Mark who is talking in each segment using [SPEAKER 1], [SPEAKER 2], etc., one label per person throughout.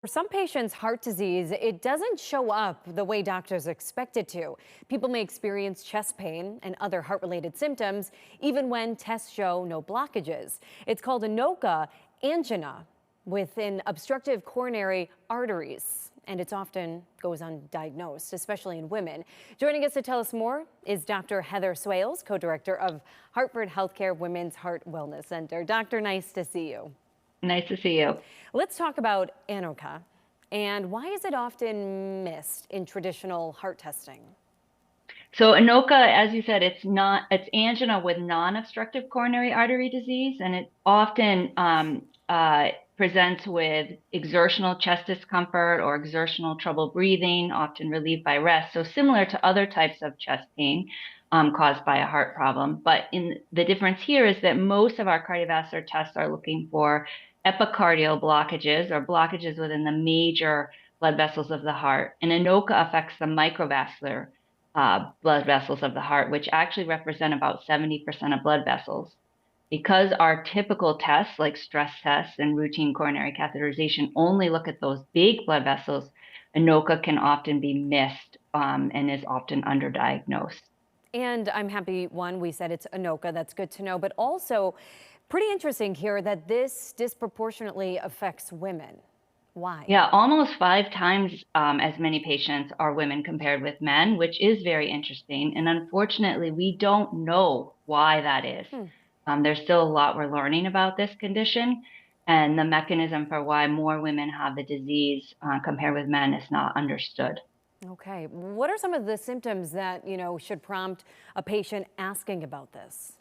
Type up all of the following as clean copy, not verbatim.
[SPEAKER 1] For some patients, heart disease, it doesn't show up the way doctors expect it to. People may experience chest pain and other heart-related symptoms, even when tests show no blockages. It's called ANOCA, angina, within obstructive coronary arteries. And it often goes undiagnosed, especially in women. Joining us to tell us more is Dr. Heather Swales, co-director of Hartford Healthcare Women's Heart Wellness Center. Doctor, nice to see you.
[SPEAKER 2] Nice to see you.
[SPEAKER 1] Let's talk about ANOCA and why is it often missed in traditional heart testing?
[SPEAKER 2] So ANOCA, as you said, it's angina with non-obstructive coronary artery disease, and it often presents with exertional chest discomfort or exertional trouble breathing, often relieved by rest. So similar to other types of chest pain caused by a heart problem. But the difference here is that most of our cardiovascular tests are looking for epicardial blockages or blockages within the major blood vessels of the heart. And ANOCA affects the microvascular blood vessels of the heart, which actually represent about 70% of blood vessels. Because our typical tests, like stress tests and routine coronary catheterization, only look at those big blood vessels, ANOCA can often be missed and is often underdiagnosed.
[SPEAKER 1] And I'm happy, one, we said it's ANOCA, that's good to know, but also pretty interesting here that this disproportionately affects women. Why?
[SPEAKER 2] Yeah, almost 5 times as many patients are women compared with men, which is very interesting. And unfortunately, we don't know why that is. There's still a lot we're learning about this condition, and the mechanism for why more women have the disease compared with men is not understood.
[SPEAKER 1] Okay, what are some of the symptoms that, should prompt a patient asking about this?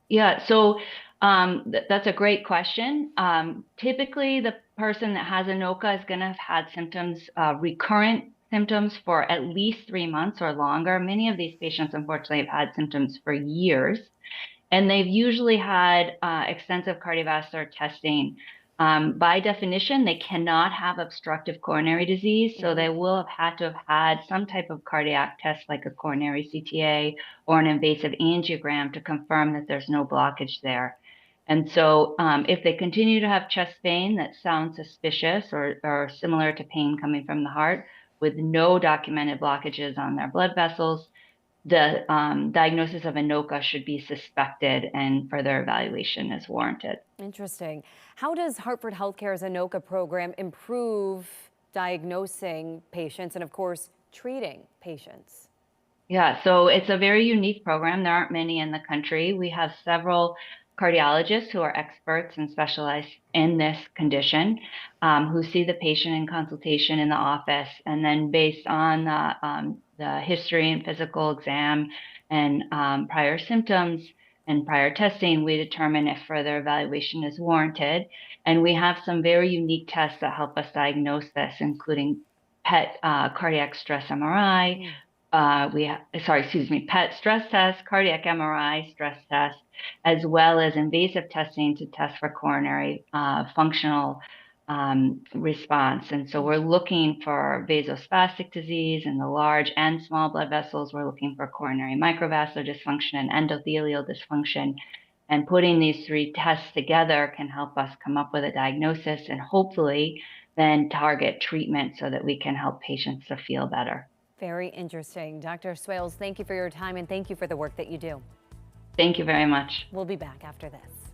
[SPEAKER 2] Yeah, so that's a great question. Typically, the person that has ANOCA is going to have had symptoms, recurrent symptoms for at least 3 months or longer. Many of these patients, unfortunately, have had symptoms for years, and they've usually had extensive cardiovascular testing. By definition, they cannot have obstructive coronary disease, so they will have had to have had some type of cardiac test like a coronary CTA or an invasive angiogram to confirm that there's no blockage there. And so if they continue to have chest pain that sounds suspicious or similar to pain coming from the heart with no documented blockages on their blood vessels, the diagnosis of ANOCA should be suspected and further evaluation is warranted.
[SPEAKER 1] Interesting. How does Hartford Healthcare's ANOCA program improve diagnosing patients and, of course, treating patients?
[SPEAKER 2] Yeah, so it's a very unique program. There aren't many in the country. We have several cardiologists who are experts and specialize in this condition, who see the patient in consultation in the office, and then based on the history and physical exam and prior symptoms and prior testing, we determine if further evaluation is warranted. And we have some very unique tests that help us diagnose this, including PET cardiac stress MRI. PET stress test, cardiac MRI stress test, as well as invasive testing to test for coronary functional response. And so we're looking for vasospastic disease in the large and small blood vessels. We're looking for coronary microvascular dysfunction and endothelial dysfunction. And putting these three tests together can help us come up with a diagnosis and hopefully then target treatment so that we can help patients to feel better.
[SPEAKER 1] Very interesting. Dr. Swales, thank you for your time and thank you for the work that you do.
[SPEAKER 2] Thank you very much.
[SPEAKER 1] We'll be back after this.